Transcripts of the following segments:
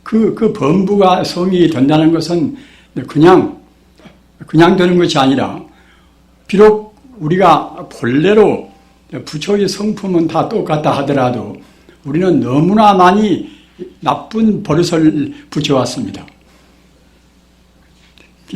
그 범부가 성이 된다는 것은 그냥 되는 것이 아니라, 비록 우리가 본래로 부처의 성품은 다 똑같다 하더라도 우리는 너무나 많이 나쁜 버릇을 붙여왔습니다.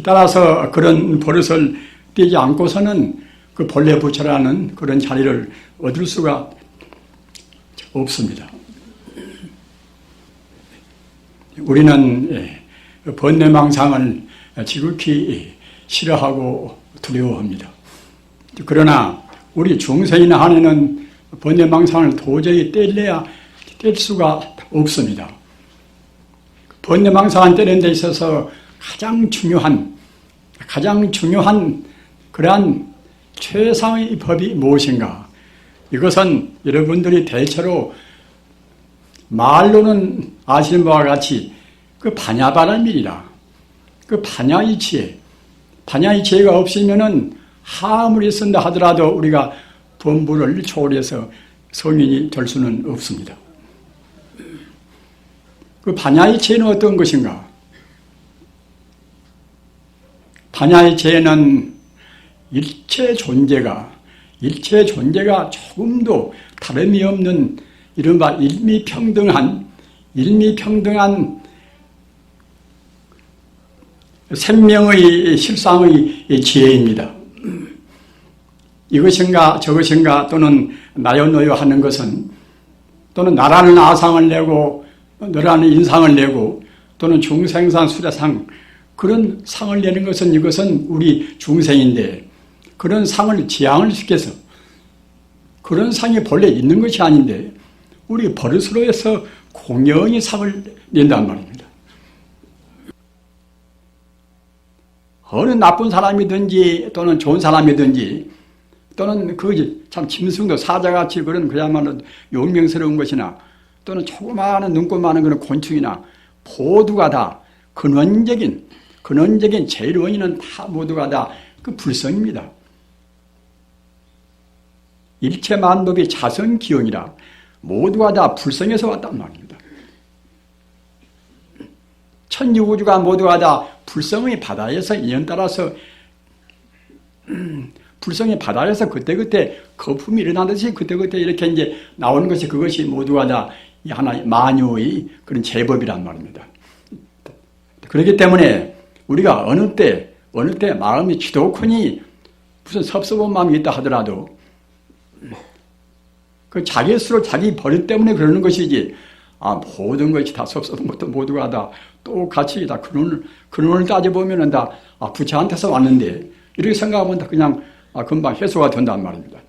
따라서 그런 버릇을 떼지 않고서는 그 본래 부처라는 그런 자리를 얻을 수가 없습니다. 우리는 번뇌망상을 지극히 싫어하고 두려워합니다. 그러나 우리 중생인 한에는 번뇌망상을 도저히 뗄 수가 없습니다. 번뇌망상을 떼는 데 있어서 가장 중요한 그러한 최상의 법이 무엇인가? 이것은 여러분들이 대체로 말로는 아시는 바와 같이 그 반야바라밀이라, 그 반야의 지혜가 없으면은 아무리 쓴다 하더라도 우리가 범부를 초월해서 성인이 될 수는 없습니다. 그 반야의 지혜는 어떤 것인가? 반야의 지혜는 일체 존재가 조금도 다름이 없는 이른바 일미평등한 생명의 실상의 지혜입니다. 이것인가 저것인가 또는 나요 너요 하는 것은, 또는 나라는 아상을 내고 너라는 인상을 내고 또는 중생상 수자상 그런 상을 내는 것은, 이것은 우리 중생인데 그런 상을 지향을 시켜서 그런 상이 본래 있는 것이 아닌데 우리 버릇으로 해서 공연히 상을 낸단 말입니다. 어느 나쁜 사람이든지 또는 좋은 사람이든지 또는 그 참 짐승도 사자같이 그런 그야말로 용맹스러운 것이나 또는 조그마한 눈꽃 많은 그런 곤충이나 모두가 다 근원적인 제일 원인은 다 모두가 다 그 불성입니다. 일체 만법이 자성기용이라 모두가 다 불성에서 왔단 말입니다. 천지우주가 모두가 다 불성의 바다에서 인연따라서 불성의 바다에서 그때그때 거품이 일어나듯이 그때그때 이렇게 이제 나오는 것이, 그것이 모두가 다 하나의 만유의 그런 제법이란 말입니다. 그렇기 때문에 우리가 어느 때 마음이 지독하니 무슨 섭섭한 마음이 있다 하더라도 그 자기 스스로 자기 버릇 때문에 그러는 것이지, 모든 것이 다 섭섭한 것도 모두가 다 똑같이 다 근원을 따져보면은 다 부처한테서 왔는데, 이렇게 생각하면 다 그냥 금방 해소가 된단 말입니다.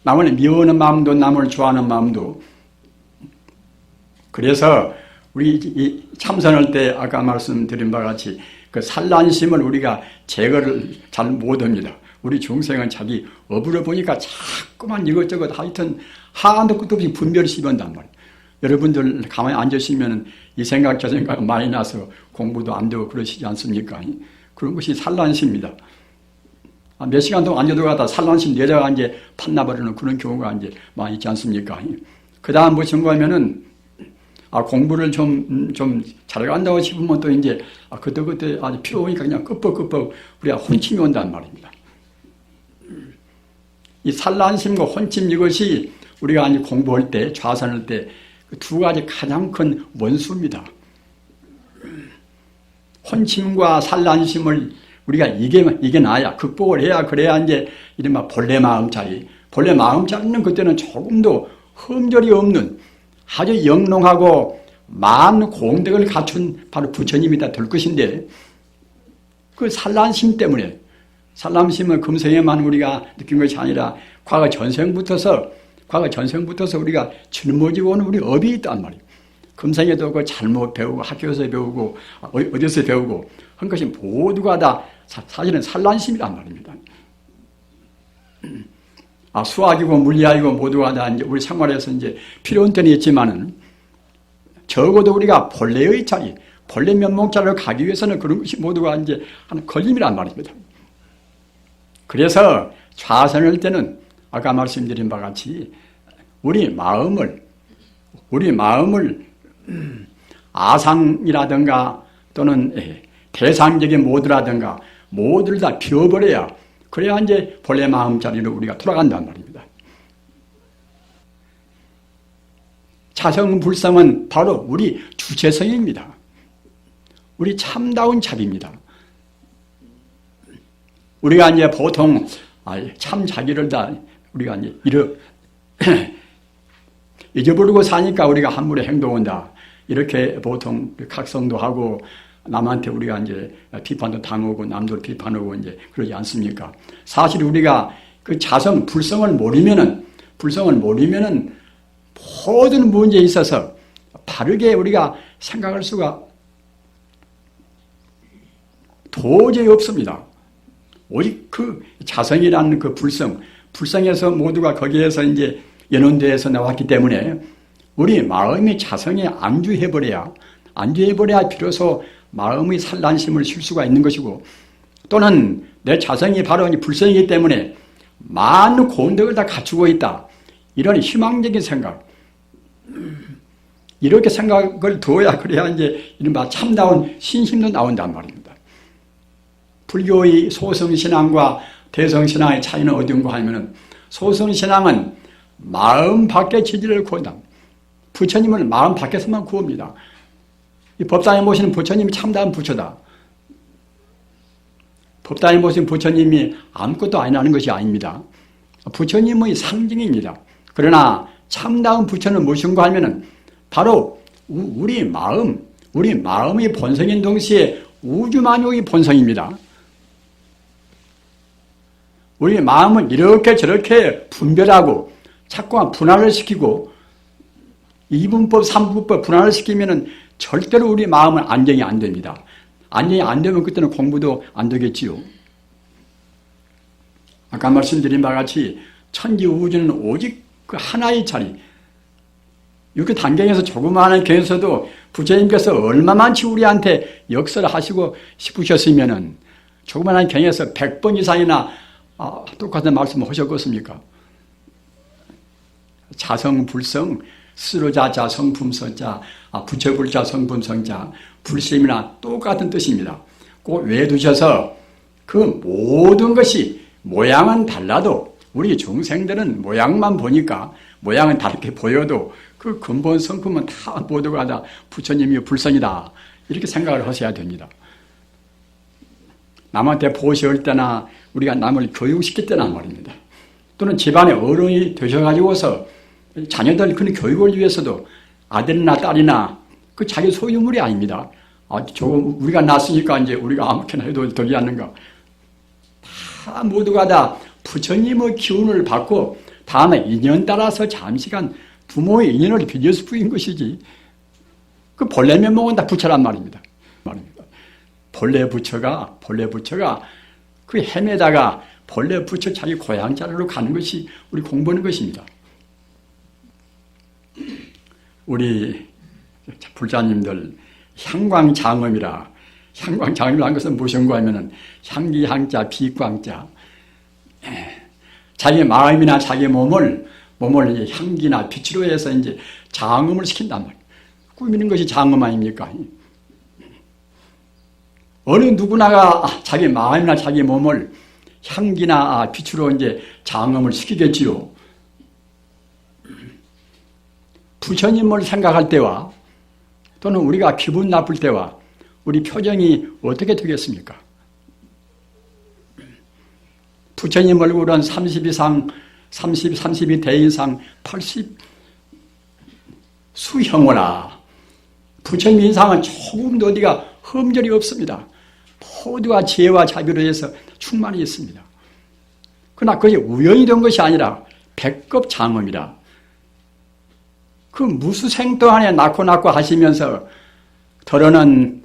남을 미워하는 마음도 남을 좋아하는 마음도. 그래서 우리 이 참선할 때 아까 말씀드린 바와 같이 그 산란심을 우리가 제거를 잘 못합니다. 우리 중생은 자기 업으로 보니까 자꾸만 이것저것 하여튼 한도 끝도 없이 분별을 씹은단 말이에요. 여러분들 가만히 앉으시면 이 생각 저 생각 많이 나서 공부도 안 되고 그러시지 않습니까? 그런 것이 산란심입니다. 몇 시간 동안 앉아도 가다 산란심 내려가 이제 판나버리는 그런 경우가 이제 많이 있지 않습니까? 그 다음 무슨 거면은 공부를 좀 잘간다고 싶으면 또 이제 그때 아주 필요 오니까 그냥 끄뻑끄뻑 우리가 혼침이 온단 말입니다. 이 산란심과 혼침, 이것이 우리가 아니 공부할 때, 좌선할 때 두 가지 가장 큰 원수입니다. 혼침과 산란심을 우리가 이겨놔야, 극복을 해야, 그래야 이제 이른바 본래 마음자리는 그때는 조금도 흠결이 없는 아주 영롱하고 만 공덕을 갖춘 바로 부처님이 다 될 것인데, 그 산란심 때문에, 산란심은 금생에만 우리가 느낀 것이 아니라 과거 전생부터서 우리가 짊어지고 오는 우리 업이 있단 말이에요. 금생에도 그 잘못 배우고 학교에서 배우고 어디서 배우고 한 것이 모두가 다 사실은 산란심이란 말입니다. 수학이고 물리학이고 모두가 다 이제 우리 생활에서 이제 필요한 때는 있지만은 적어도 우리가 본래의 자리, 본래 면목자리로 가기 위해서는 그런 것이 모두가 이제 하는 걸림이란 말입니다. 그래서 좌선할 때는 아까 말씀드린 바와 같이 우리 마음을 아상이라든가 또는 대상적인 모드라든가 모두를 다 비워버려야 그래야 이제 본래 마음자리로 우리가 돌아간단 말입니다. 자성불성은 바로 우리 주체성입니다. 우리 참다운 자비입니다. 우리가 이제 보통 참 자기를 다 우리가 이제 잊어버리고 사니까 우리가 함부로 행동한다. 이렇게 보통 각성도 하고 남한테 우리가 이제 비판도 당하고 남들 비판하고 이제 그러지 않습니까? 사실 우리가 그 자성, 불성을 모르면은 모든 문제에 있어서 바르게 우리가 생각할 수가 도저히 없습니다. 오직 그 자성이라는 그 불성에서 모두가 거기에서 이제 연원돼서 나왔기 때문에 우리 마음이 자성에 안주해버려야 비로소 마음의 산란심을 쉴 수가 있는 것이고 또는 내 자성이 바로 불성이기 때문에 많은 공덕을 다 갖추고 있다. 이런 희망적인 생각. 이렇게 생각을 두어야 그래야 이제 이른바 참다운 신심도 나온단 말입니다. 불교의 소성신앙과 대성신앙의 차이는 어딘가 하면은 소성신앙은 마음 밖의 지지를 구한다. 부처님을 마음 밖에서만 구합니다. 이 법당에 모시는 부처님이 참다운 부처다. 법당에 모시는 부처님이 아무것도 아니라는 것이 아닙니다. 부처님의 상징입니다. 그러나 참다운 부처는 무엇인가 하면은 바로 우리 마음의 본성인 동시에 우주만유의 본성입니다. 우리 마음은 이렇게 저렇게 분별하고 자꾸만 분할을 시키고 이분법, 삼분법 분할을 시키면은 절대로 우리 마음은 안정이 안 됩니다. 안정이 안 되면 그때는 공부도 안 되겠지요. 아까 말씀드린 바와 같이 천지 우주는 오직 그 하나의 자리. 이렇게 단경에서 조그마한 경에서도 부처님께서 얼마만치 우리한테 역설을 하시고 싶으셨으면은 조그마한 경에서 100번 이상이나 똑같은 말씀을 하셨겠습니까? 자성, 불성, 스로자자, 성품서자, 부처불자, 성품성자, 불심이나 똑같은 뜻입니다. 꼭 외두셔서 그 모든 것이 모양은 달라도 우리 중생들은 모양만 보니까 모양은 다르게 보여도 그 근본 성품은 다 모두가 다 부처님이 불성이다. 이렇게 생각을 하셔야 됩니다. 남한테 보시할 때나 우리가 남을 교육시킬 때나 말입니다. 또는 집안에 어른이 되셔가지고서 자녀들 그런 교육을 위해서도 아들이나 딸이나 그 자기 소유물이 아닙니다. 조금 우리가 낳았으니까 이제 우리가 아무렇게나 해도 되지 않는가. 다 모두가 다 부처님의 기운을 받고 다음에 인연 따라서 잠시간 부모의 인연을 빚어서 부인 것이지. 그 본래 면목은 다 부처란 말입니다. 본래 부처가 그 헤매다가 본래 부처 자기 고향 자리로 가는 것이 우리 공부하는 것입니다. 우리 불자님들 향광장엄이라 향광장엄이라는 것은 무엇인가 하면은 향기향자 비광자 자기 마음이나 자기 몸을 향기나 빛으로 해서 이제 장엄을 시킨단 말이에요. 꾸미는 것이 장엄 아닙니까? 어느 누구나가 자기 마음이나 자기 몸을 향기나 빛으로 이제 장엄을 시키겠지요. 부처님을 생각할 때와 또는 우리가 기분 나쁠 때와 우리 표정이 어떻게 되겠습니까? 부처님 얼굴은 30 이상, 30이 대 이상 80 수형호라. 부처님 인상은 조금도 어디가 흠결이 없습니다. 모두가 지혜와 자비로 해서 충만히 있습니다. 그러나 그게 우연히 된 것이 아니라 백급 장엄이라. 그 무수생 동안에 낳고 하시면서 더러는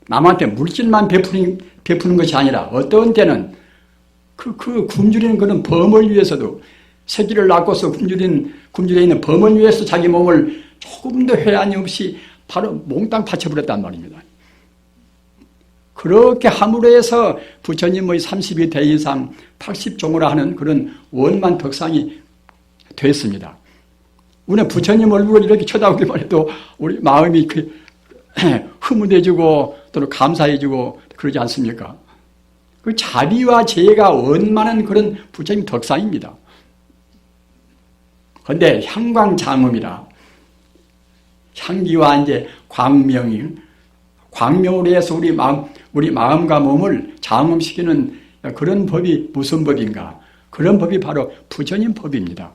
남한테 물질만 베푸는 것이 아니라 어떤 때는 그 굶주리는 그런 범을 위해서도 새끼를 낳고서 굶주려 있는 범을 위해서 자기 몸을 조금도 회한이 없이 바로 몽땅 바쳐버렸단 말입니다. 그렇게 함으로 해서 부처님의 30이 대 이상 80종으로 하는 그런 원만 덕상이 됐습니다. 우리는 부처님 얼굴을 이렇게 쳐다보기만 해도 우리 마음이 흐뭇해지고 또는 감사해지고 그러지 않습니까? 그 자비와 제가 원만한 그런 부처님 덕상입니다. 그런데 향광장엄이라 향기와 이제 광명으로 해서 우리 마음과 몸을 장엄시키는 그런 법이 무슨 법인가? 그런 법이 바로 부처님 법입니다.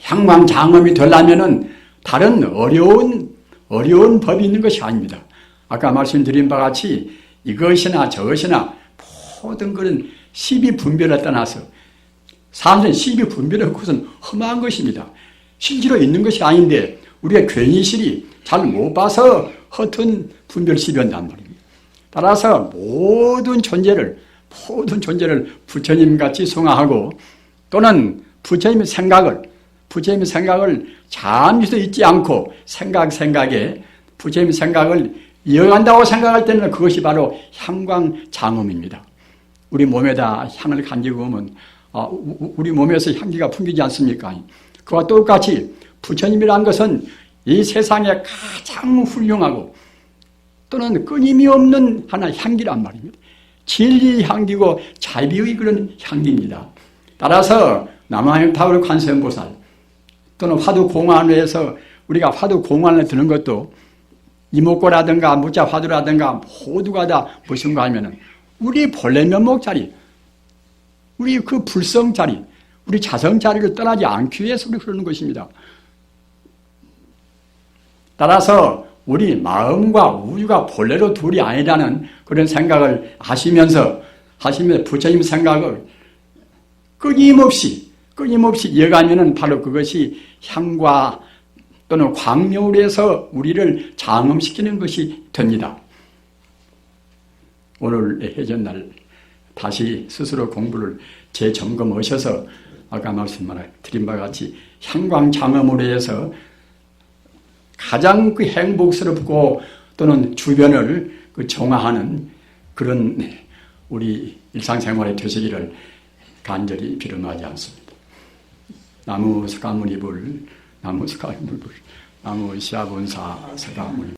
향광장엄이 되려면은 다른 어려운 법이 있는 것이 아닙니다. 아까 말씀드린 바와 같이 이것이나 저것이나 모든 그런 시비분별을 떠나서 사실은 시비분별의 것은 험한 것입니다. 실제로 있는 것이 아닌데 우리가 괜히실이 잘 못 봐서 허튼 분별 시비한단 말입니다. 따라서 모든 존재를 부처님같이 숭하하고 또는 부처님의 생각을 잠시도 잊지 않고 생각에 부처님의 생각을 이어간다고 생각할 때는 그것이 바로 향광장엄입니다. 우리 몸에다 향을 간지고 오면 우리 몸에서 향기가 풍기지 않습니까? 그와 똑같이 부처님이라는 것은 이 세상에 가장 훌륭하고 또는 끊임이 없는 하나의 향기란 말입니다. 진리의 향기고 자비의 그런 향기입니다. 따라서 남아행타월 관세음보살 또는 화두공안에서 우리가 화두공안을 드는 것도 이목고라든가 무자화두라든가 모두가 다 무슨가 하면은 우리 본래 면목자리, 우리 그 불성자리, 우리 자성자리를 떠나지 않기 위해서 우리 그러는 것입니다. 따라서 우리 마음과 우주가 본래로 둘이 아니라는 그런 생각을 하시면서 부처님 생각을 끊임없이 이어가면은 바로 그것이 향과 또는 광명으로 해서 우리를 장엄시키는 것이 됩니다. 오늘 해전날 다시 스스로 공부를 재점검하셔서 아까 말씀드린 바와 같이 향광장엄으로 해서 가장 그 행복스럽고 또는 주변을 정화하는 그런 우리 일상생활이 되시기를 간절히 빌어마지 않습니다. 나무 스가모니불 나무 시아본사 스가모니